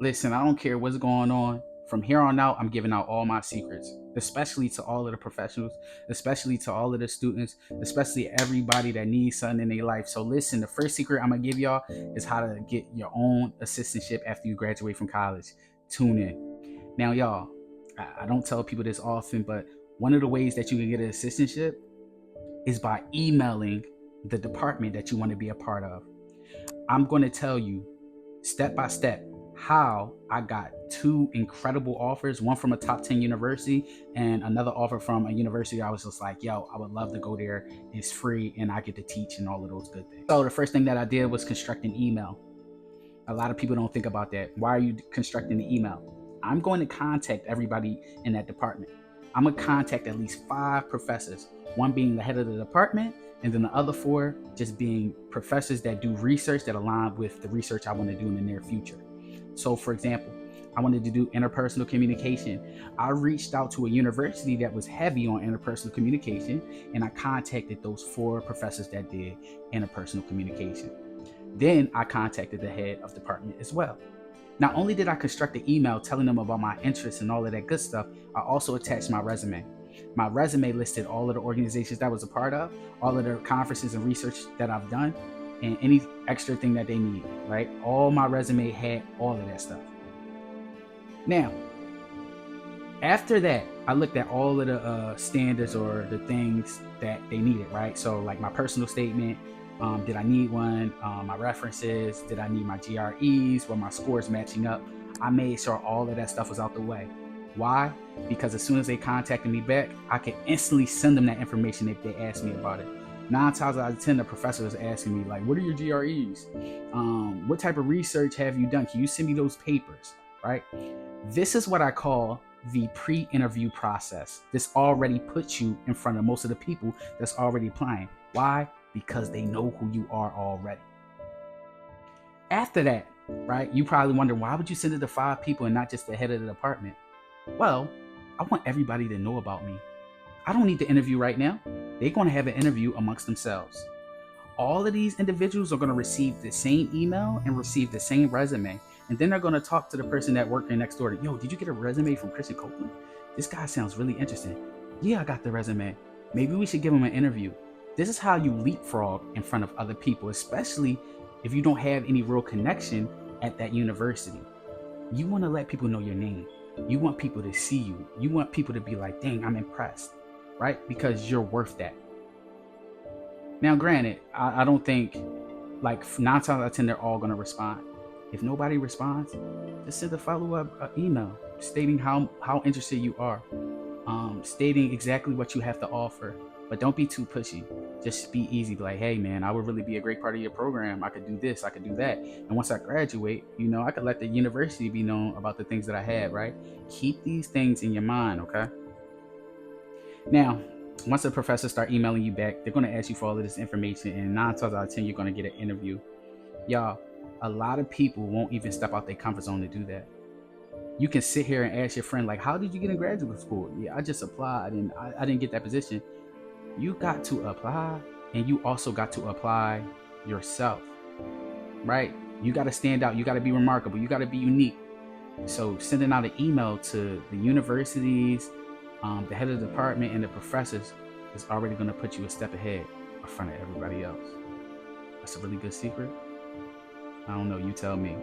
Listen, I don't care what's going on. From here on out, I'm giving out all my secrets, especially to all of the professionals, especially to all of the students, especially everybody that needs something in their life. So, listen, the first secret I'm going to give y'all is how to get your own assistantship after you graduate from college. Tune in. Now, y'all, I don't tell people this often, but one of the ways that you can get an assistantship is by emailing the department that you want to be a part of. I'm going to tell you step by step how I got two incredible offers, one from a top 10 university and another offer from a university. I was just like, yo, I would love to go there. It's free and I get to teach and all of those good things. So the first thing that I did was construct an email. A lot of people don't think about that. Why are you constructing the email? I'm going to contact everybody in that department. I'm going to contact at least 5 professors, one being the head of the department, and then the other 4 just being professors that do research that align with the research I want to do in the near future. So, for example, I wanted to do interpersonal communication. I reached out to a university that was heavy on interpersonal communication, and I contacted those 4 professors that did interpersonal communication. Then I contacted the head of department as well. Not only did I construct an email telling them about my interests and all of that good stuff, I also attached my resume. My resume listed all of the organizations that I was a part of, all of the conferences and research that I've done, and any extra thing that they need, right? All my resume had all of that stuff. Now, after that, I looked at all of the standards or the things that they needed, right? So, like my personal statement, did I need one? My references, did I need my GREs? Were my scores matching up? I made sure all of that stuff was out the way. Why? Because as soon as they contacted me back, I could instantly send them that information if they asked me about it. 9 times out of 10, the professor was asking me, like, what are your GREs? What type of research have you done? Can you send me those papers, right? This is what I call the pre-interview process. This already puts you in front of most of the people that's already applying. Why? Because they know who you are already. After that, right, you probably wonder, why would you send it to 5 people and not just the head of the department? Well, I want everybody to know about me. I don't need to interview right now. They're going to have an interview amongst themselves. All of these individuals are going to receive the same email and receive the same resume. And then they're going to talk to the person that working next door. Yo, did you get a resume from Christian Copeland? This guy sounds really interesting. Yeah, I got the resume. Maybe we should give him an interview. This is how you leapfrog in front of other people, especially if you don't have any real connection at that university. You want to let people know your name. You want people to see you. You want people to be like, dang, I'm impressed, right? Because you're worth that. Now, granted, I don't think like 9 times out of 10 they're all going to respond. If nobody responds, just send a follow-up email stating how interested you are, stating exactly what you have to offer. But don't be too pushy. Just be easy. Be like, hey man, I would really be a great part of your program. I could do this, I could do that. And once I graduate, I could let the university be known about the things that I had, right? Keep these things in your mind, okay? Now, once the professors start emailing you back, they're going to ask you for all of this information, and 9 times out of 10, you're going to get an interview. Y'all, a lot of people won't even step out their comfort zone to do that. You can sit here and ask your friend, like, how did you get in graduate school? Yeah, I just applied and I didn't get that position. You got to apply, and you also got to apply yourself, right? You got to stand out. You got to be remarkable. You got to be unique. So sending out an email to the universities, the head of the department, and the professors is already going to put you a step ahead in front of everybody else. That's a really good secret. I don't know. You tell me.